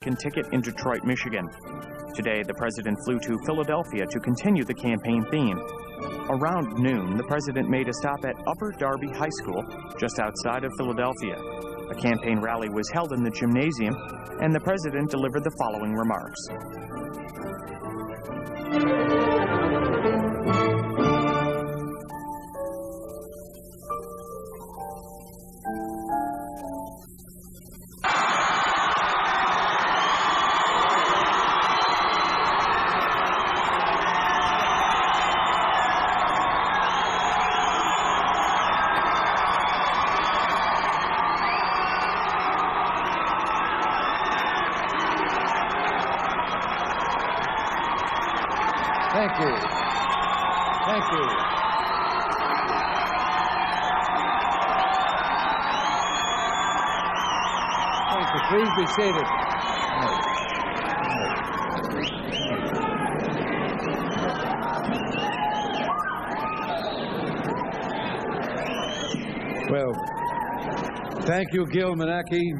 Republican ticket in Detroit, Michigan. Today, the president flew to Philadelphia to continue the campaign theme. Around noon, the president made a stop at Upper Darby High School, just outside of Philadelphia. A campaign rally was held in the gymnasium, and the president delivered the following remarks. Thank you. Thank you. Thank you. Please be seated. Well, thank you, Gil Manaki.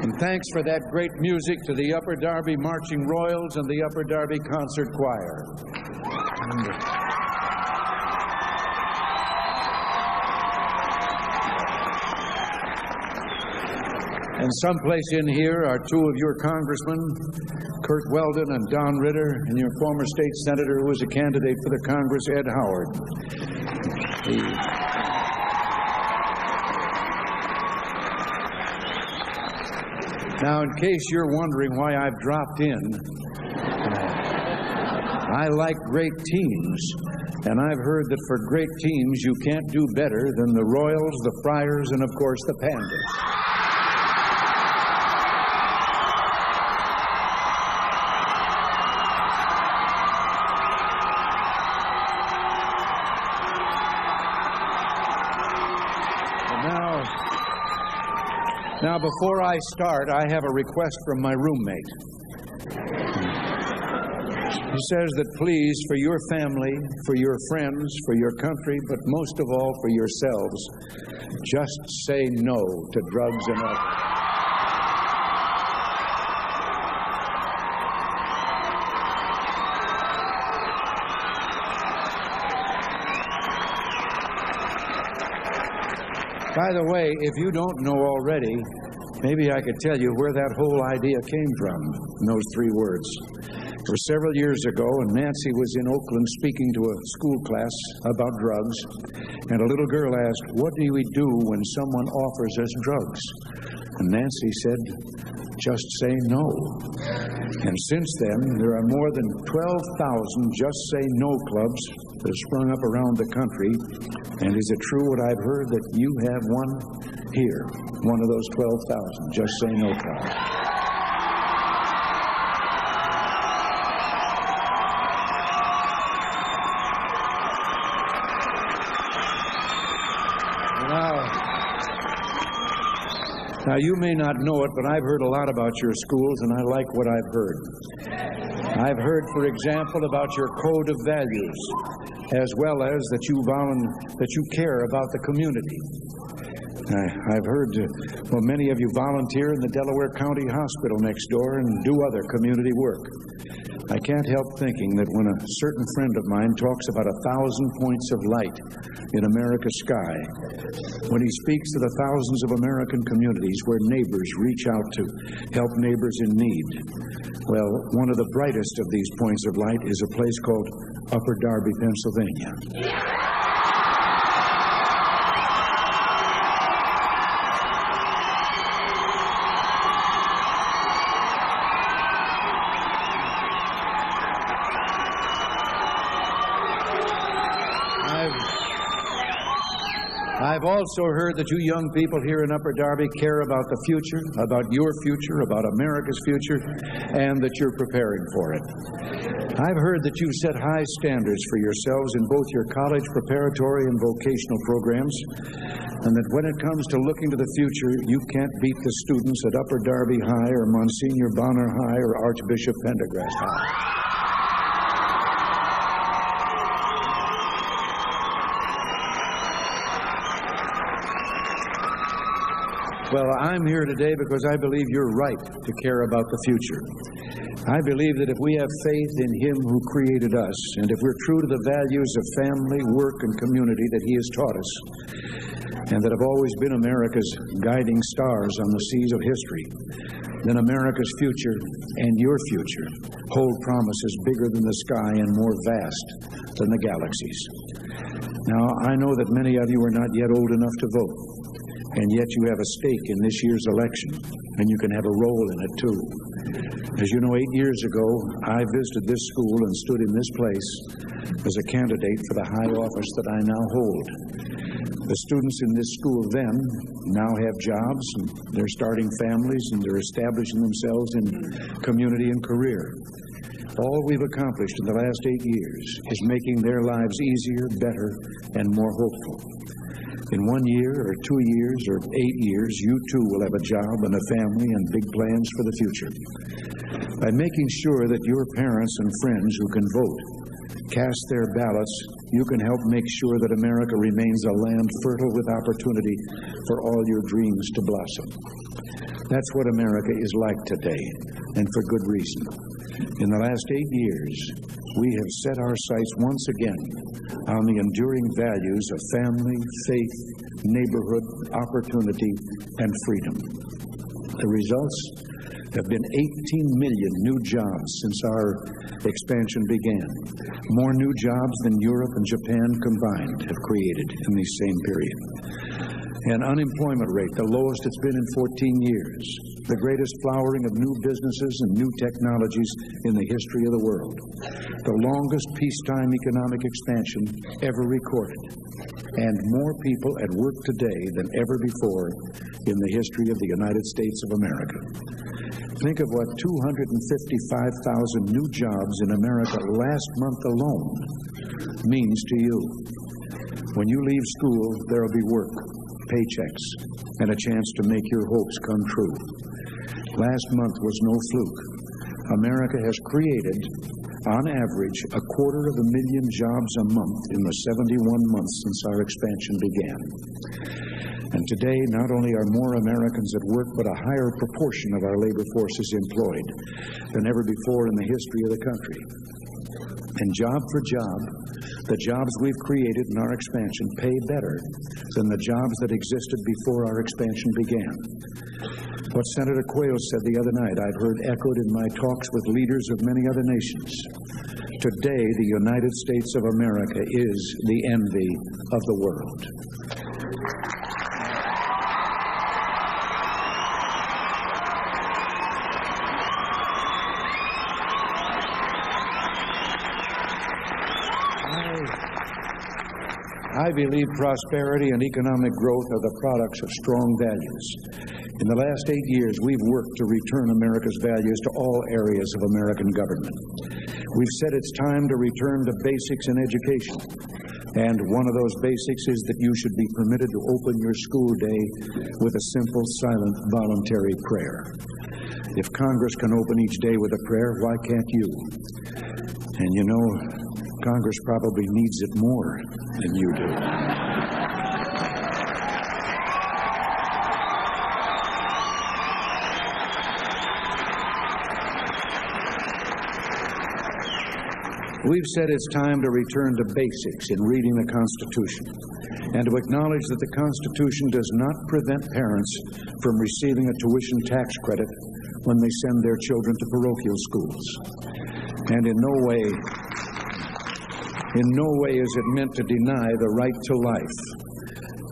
And thanks for that great music to the Upper Darby Marching Royals and the Upper Darby Concert Choir. And someplace in here are two of your congressmen, Kurt Weldon and Don Ritter, and your former state senator who was a candidate for the Congress, Ed Howard. Now, in case you're wondering why I've dropped in, I like great teams, and I've heard that for great teams you can't do better than the Royals, the Friars, and of course the Pandas. Now, before I start, I have a request from my roommate. He says that please, for your family, for your friends, for your country, but most of all for yourselves, just say no to drugs and alcohol. By the way, if you don't know already, maybe I could tell you where that whole idea came from, in those three words. It was several years ago, and Nancy was in Oakland speaking to a school class about drugs, and a little girl asked, "What do we do when someone offers us drugs?" And Nancy said, "Just say no." And since then, there are more than 12,000 Just Say No clubs that have sprung up around the country. And is it true what I've heard that you have one here, one of those 12,000 Just Say No clubs? Now, you may not know it, but I've heard a lot about your schools, and I like what I've heard. I've heard, for example, about your code of values, as well as that you care about the community. I've heard, many of you volunteer in the Delaware County Hospital next door and do other community work. I can't help thinking that when a certain friend of mine talks about 1,000 points of light in America's sky, when he speaks to the thousands of American communities where neighbors reach out to help neighbors in need, well, one of the brightest of these points of light is a place called Upper Darby, Pennsylvania. I've also heard that you young people here in Upper Darby care about the future, about your future, about America's future, and that you're preparing for it. I've heard that you've set high standards for yourselves in both your college preparatory and vocational programs, and that when it comes to looking to the future, you can't beat the students at Upper Darby High or Monsignor Bonner High or Archbishop Pendergrast High. Well, I'm here today because I believe you're right to care about the future. I believe that if we have faith in Him who created us, and if we're true to the values of family, work, and community that He has taught us, and that have always been America's guiding stars on the seas of history, then America's future and your future hold promises bigger than the sky and more vast than the galaxies. Now, I know that many of you are not yet old enough to vote, and yet you have a stake in this year's election, and you can have a role in it too. As you know, 8 years ago, I visited this school and stood in this place as a candidate for the high office that I now hold. The students in this school then now have jobs, and they're starting families, and they're establishing themselves in community and career. All we've accomplished in the last 8 years is making their lives easier, better, and more hopeful. In 1 year or 2 years or 8 years, you too will have a job and a family and big plans for the future. By making sure that your parents and friends who can vote cast their ballots, you can help make sure that America remains a land fertile with opportunity for all your dreams to blossom. That's what America is like today, and for good reason. In the last 8 years, we have set our sights once again on the enduring values of family, faith, neighborhood, opportunity, and freedom. The results have been 18 million new jobs since our expansion began. More new jobs than Europe and Japan combined have created in the same period. An unemployment rate, the lowest it's been in 14 years. The greatest flowering of new businesses and new technologies in the history of the world. The longest peacetime economic expansion ever recorded. And more people at work today than ever before in the history of the United States of America. Think of what 255,000 new jobs in America last month alone means to you. When you leave school, there will be work, paychecks, and a chance to make your hopes come true. Last month was no fluke. America has created, on average, 250,000 jobs a month in the 71 months since our expansion began. And today, not only are more Americans at work, but a higher proportion of our labor force is employed than ever before in the history of the country. And job for job, the jobs we've created in our expansion pay better than the jobs that existed before our expansion began. What Senator Quayle said the other night, I've heard echoed in my talks with leaders of many other nations. Today, the United States of America is the envy of the world. I believe prosperity and economic growth are the products of strong values. In the last 8 years, we've worked to return America's values to all areas of American government. We've said it's time to return to basics in education. And one of those basics is that you should be permitted to open your school day with a simple, silent, voluntary prayer. If Congress can open each day with a prayer, why can't you? And you know, Congress probably needs it more than you do. We've said it's time to return to basics in reading the Constitution and to acknowledge that the Constitution does not prevent parents from receiving a tuition tax credit when they send their children to parochial schools. And in no way is it meant to deny the right to life.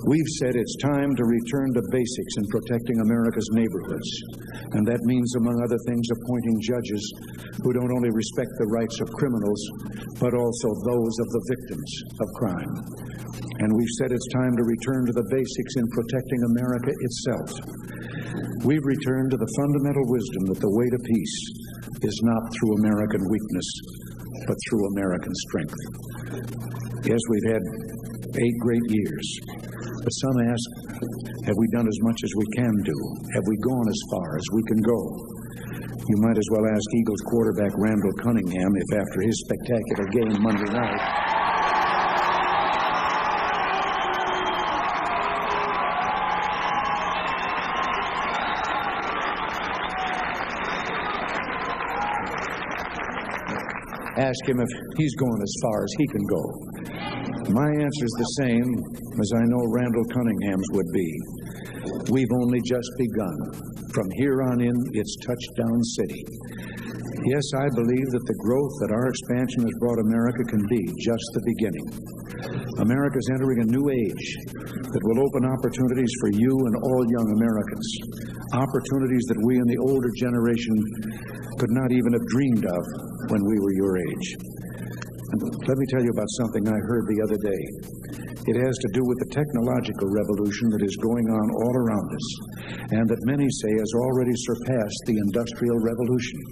We've said it's time to return to basics in protecting America's neighborhoods. And that means, among other things, appointing judges who don't only respect the rights of criminals, but also those of the victims of crime. And we've said it's time to return to the basics in protecting America itself. We've returned to the fundamental wisdom that the way to peace is not through American weakness, but through American strength. Yes, we've had 8 great years, but some ask, have we done as much as we can do? Have we gone as far as we can go? You might as well ask Eagles quarterback Randall Cunningham if after his spectacular game Monday night, ask him if he's going as far as he can go. My answer's the same as I know Randall Cunningham's would be. We've only just begun. From here on in, it's touchdown city. Yes, I believe that the growth that our expansion has brought America can be just the beginning. America's entering a new age that will open opportunities for you and all young Americans. Opportunities that we in the older generation could not even have dreamed of when we were your age. And let me tell you about something I heard the other day. It has to do with the technological revolution that is going on all around us, and that many say has already surpassed the Industrial Revolution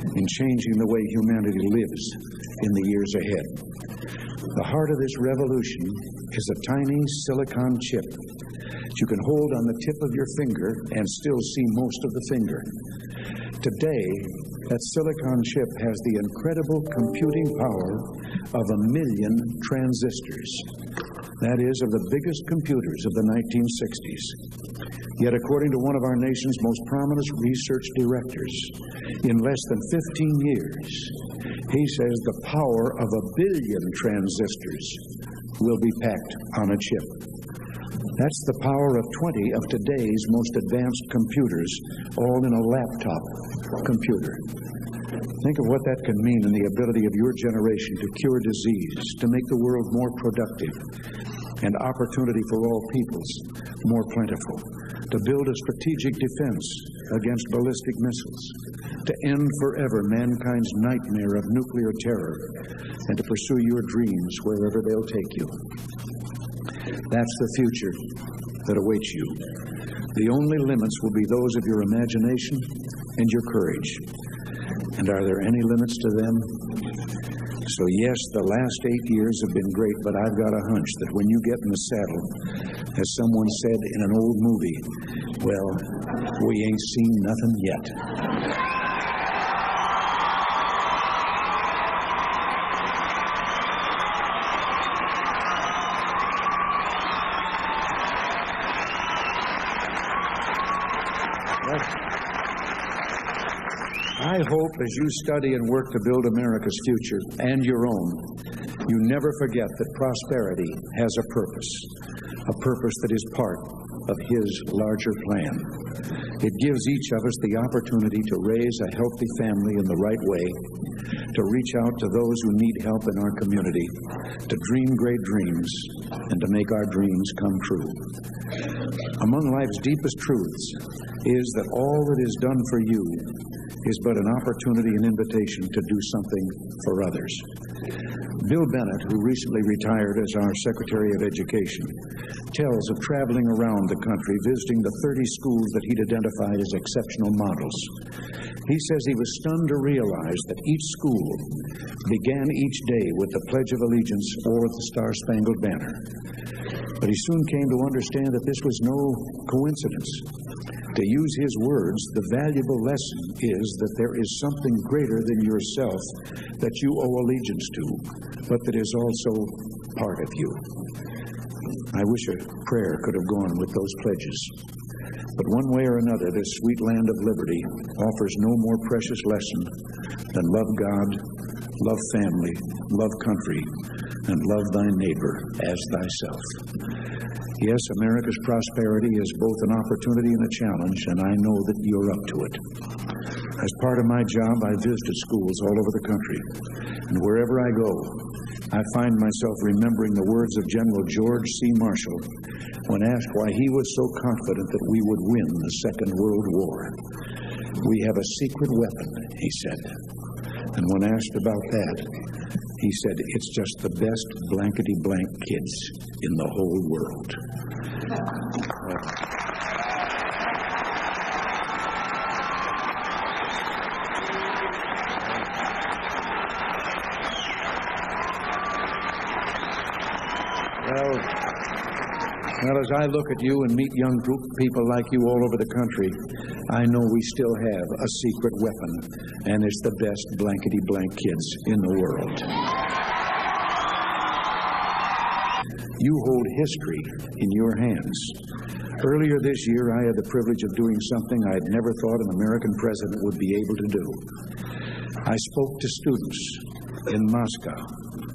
in changing the way humanity lives in the years ahead. The heart of this revolution is a tiny silicon chip that you can hold on the tip of your finger and still see most of the finger. Today, that silicon chip has the incredible computing power of 1 million transistors. That is, of the biggest computers of the 1960s. Yet, according to one of our nation's most prominent research directors, in less than 15 years, he says the power of 1 billion transistors will be packed on a chip. That's the power of 20 of today's most advanced computers, all in a laptop computer. Think of what that can mean in the ability of your generation to cure disease, to make the world more productive, and opportunity for all peoples more plentiful, to build a strategic defense against ballistic missiles, to end forever mankind's nightmare of nuclear terror, and to pursue your dreams wherever they'll take you. That's the future that awaits you. The only limits will be those of your imagination and your courage. And are there any limits to them? So yes, the last 8 years have been great, but I've got a hunch that when you get in the saddle, as someone said in an old movie, well, we ain't seen nothing yet. I hope as you study and work to build America's future and your own, you never forget that prosperity has a purpose that is part of His larger plan. It gives each of us the opportunity to raise a healthy family in the right way, to reach out to those who need help in our community, to dream great dreams, and to make our dreams come true. Among life's deepest truths is that all that is done for you is but an opportunity and invitation to do something for others. Bill Bennett, who recently retired as our Secretary of Education, tells of traveling around the country visiting the 30 schools that he'd identified as exceptional models. He says he was stunned to realize that each school began each day with the Pledge of Allegiance or the Star-Spangled Banner. But he soon came to understand that this was no coincidence. To use his words, the valuable lesson is that there is something greater than yourself that you owe allegiance to, but that is also part of you. I wish a prayer could have gone with those pledges. But one way or another, this sweet land of liberty offers no more precious lesson than love God, love family, love country, and love thy neighbor as thyself. Yes, America's prosperity is both an opportunity and a challenge, and I know that you're up to it. As part of my job, I visited schools all over the country, and wherever I go, I find myself remembering the words of General George C. Marshall when asked why he was so confident that we would win the Second World War. We have a secret weapon, he said. And when asked about that, he said, it's just the best blankety-blank kids in the whole world. Well, as I look at you and meet young people like you all over the country, I know we still have a secret weapon, and it's the best blankety-blank kids in the world. You hold history in your hands. Earlier this year, I had the privilege of doing something I had never thought an American president would be able to do. I spoke to students in Moscow,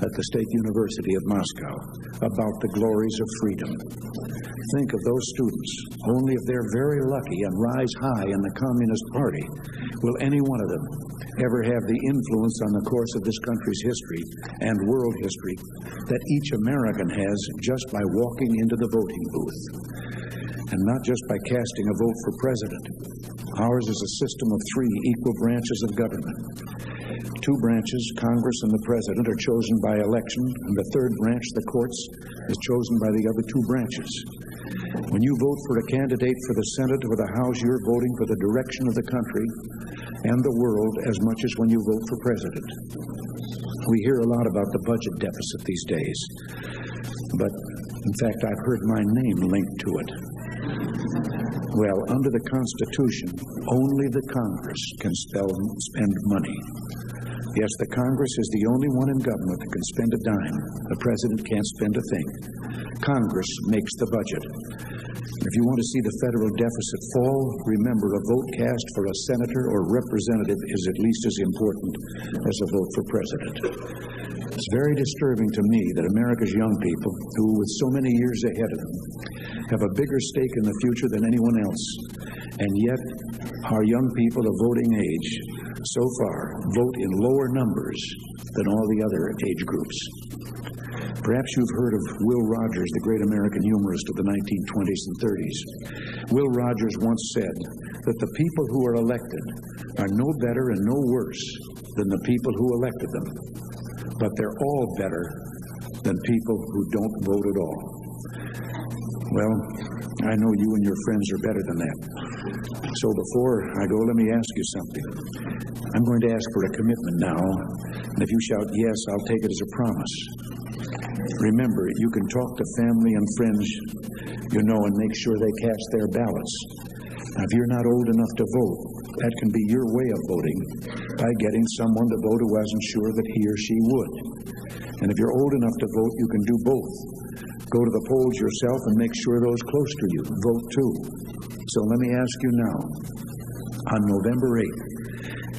at the State University of Moscow, about the glories of freedom. Think of those students. Only if they're very lucky and rise high in the Communist Party will any one of them ever have the influence on the course of this country's history and world history that each American has just by walking into the voting booth. And not just by casting a vote for president. Ours is a system of 3 equal branches of government. 2 branches, Congress and the president, are chosen by election, and the 3rd branch, the courts, is chosen by the other 2 branches. When you vote for a candidate for the Senate or the House, you're voting for the direction of the country and the world as much as when you vote for president. We hear a lot about the budget deficit these days, but in fact, I've heard my name linked to it. Well, under the Constitution, only the Congress can spend money. Yes, the Congress is the only one in government that can spend a dime. The president can't spend a thing. Congress makes the budget. If you want to see the federal deficit fall, remember a vote cast for a senator or representative is at least as important as a vote for president. It's very disturbing to me that America's young people, who with so many years ahead of them, have a bigger stake in the future than anyone else, and yet our young people of voting age so far vote in lower numbers than all the other age groups. Perhaps you've heard of Will Rogers, the great American humorist of the 1920s and 30s. Will Rogers once said that the people who are elected are no better and no worse than the people who elected them, but they're all better than people who don't vote at all. Well, I know you and your friends are better than that. So before I go, let me ask you something. I'm going to ask for a commitment now, and if you shout yes, I'll take it as a promise. Remember, you can talk to family and friends you know and make sure they cast their ballots. Now, if you're not old enough to vote, that can be your way of voting by getting someone to vote who wasn't sure that he or she would. And if you're old enough to vote, you can do both. Go to the polls yourself and make sure those close to you vote too. So let me ask you now, on November 8th,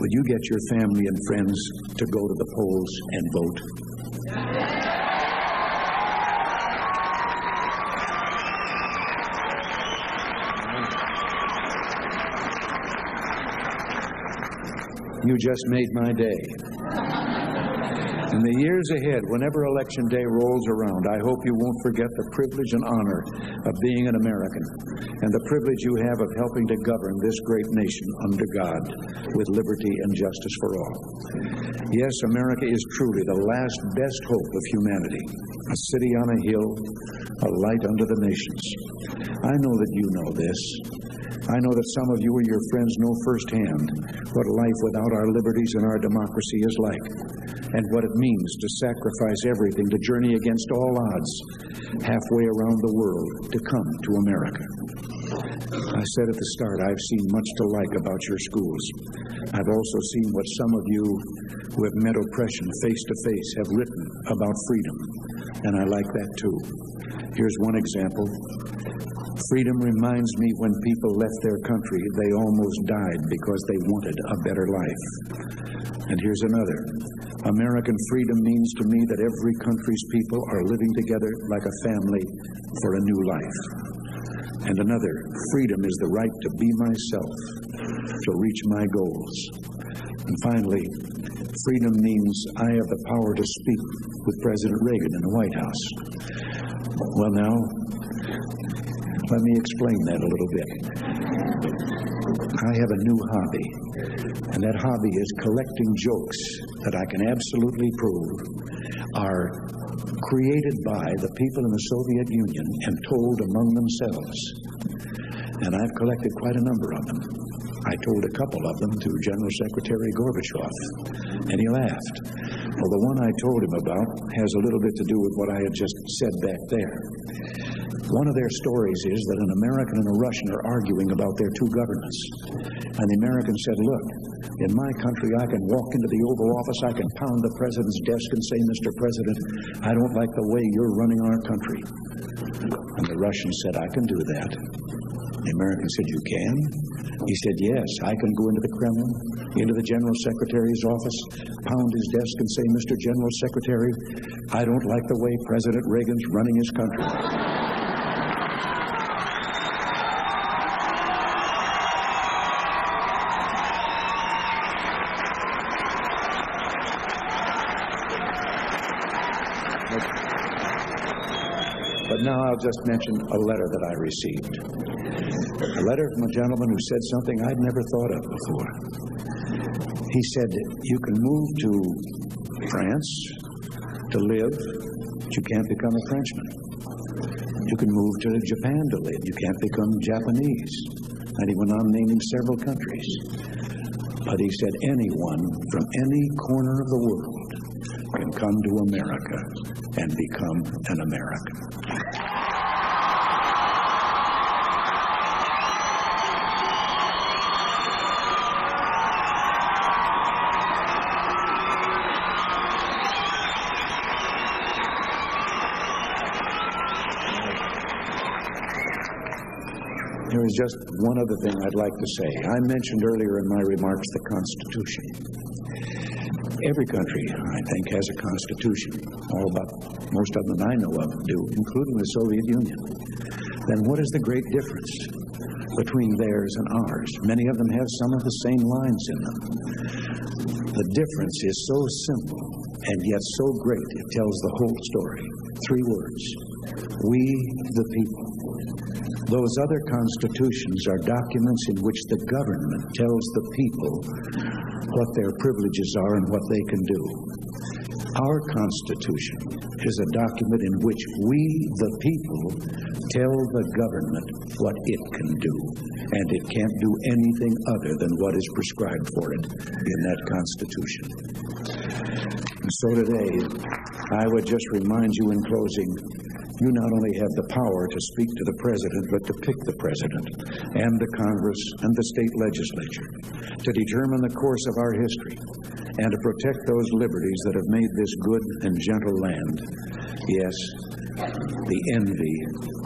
will you get your family and friends to go to the polls and vote? You just made my day. In the years ahead, whenever Election Day rolls around, I hope you won't forget the privilege and honor of being an American and the privilege you have of helping to govern this great nation under God with liberty and justice for all. Yes, America is truly the last best hope of humanity, a city on a hill, a light unto the nations. I know that you know this. I know that some of you or your friends know firsthand what life without our liberties and our democracy is like, and what it means to sacrifice everything, to journey against all odds, halfway around the world, to come to America. I said at the start, I've seen much to like about your schools. I've also seen what some of you who have met oppression face to face have written about freedom, and I like that too. Here's one example. Freedom reminds me when people left their country, they almost died because they wanted a better life. And here's another. American freedom means to me that every country's people are living together like a family for a new life. And another, freedom is the right to be myself, to reach my goals. And finally, freedom means I have the power to speak with President Reagan in the White House. Well, now, let me explain that a little bit. I have a new hobby, and that hobby is collecting jokes that I can absolutely prove are created by the people in the Soviet Union and told among themselves. And I've collected quite a number of them. I told a couple of them to General Secretary Gorbachev, and he laughed. Well, the one I told him about has a little bit to do with what I had just said back there. One of their stories is that an American and a Russian are arguing about their two governments. And the American said, look, in my country I can walk into the Oval Office, I can pound the president's desk and say, Mr. President, I don't like the way you're running our country. And the Russian said, I can do that. The American said, you can? He said, yes, I can go into the Kremlin, into the General Secretary's office, pound his desk and say, "Mr. General Secretary, I don't like the way President Reagan's running his country." But now I'll just mention a letter that I received. A letter from a gentleman who said something I'd never thought of before. He said, "You can move to France to live, but you can't become a Frenchman. You can move to Japan to live. You can't become Japanese." And he went on naming several countries. But he said, "Anyone from any corner of the world can come to America and become an American." There is just one other thing I'd like to say. I mentioned earlier in my remarks the Constitution. Every country, I think, has a constitution. Most of them I know of do, including the Soviet Union. Then what is the great difference between theirs and ours? Many of them have some of the same lines in them. The difference is so simple and yet so great, it tells the whole story. 3 words: we the people. Those other constitutions are documents in which the government tells the people what their privileges are and what they can do. Our Constitution is a document in which we, the people, tell the government what it can do. And it can't do anything other than what is prescribed for it in that Constitution. And so today, I would just remind you in closing, you not only have the power to speak to the President, but to pick the President and the Congress and the state legislature, to determine the course of our history, and to protect those liberties that have made this good and gentle land, yes, the envy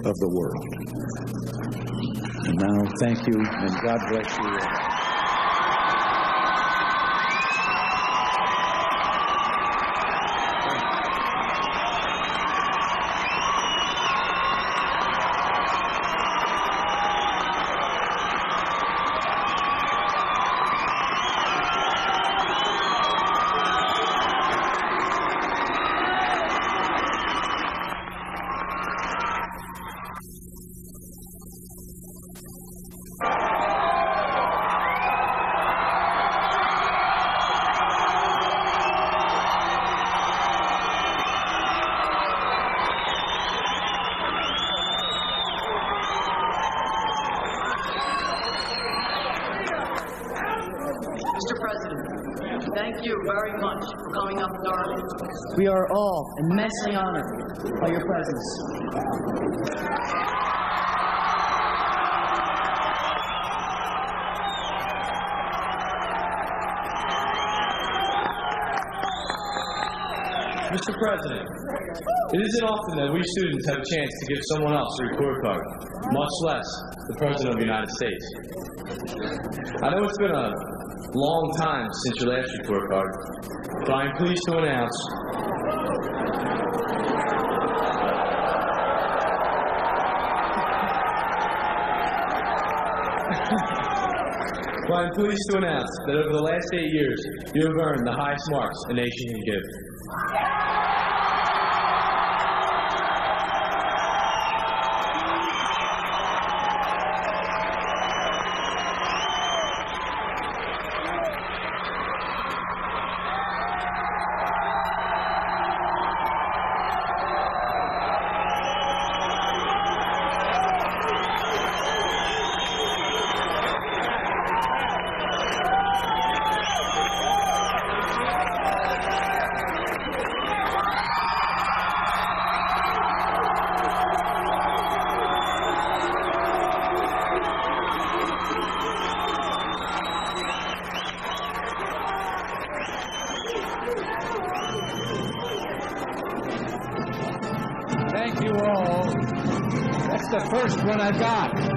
of the world. And now, thank you, and God bless you all. Mr. President, thank you very much for coming up to Darby. We are all immensely honored by your presence. Mr. President, it isn't often that we students have a chance to give someone else a report card, much less the President of the United States. I know it's been a long time since your last report card, but I am pleased to announce that over the last 8 years, you have earned the highest marks a nation can give. Thank you all. That's the first one I got.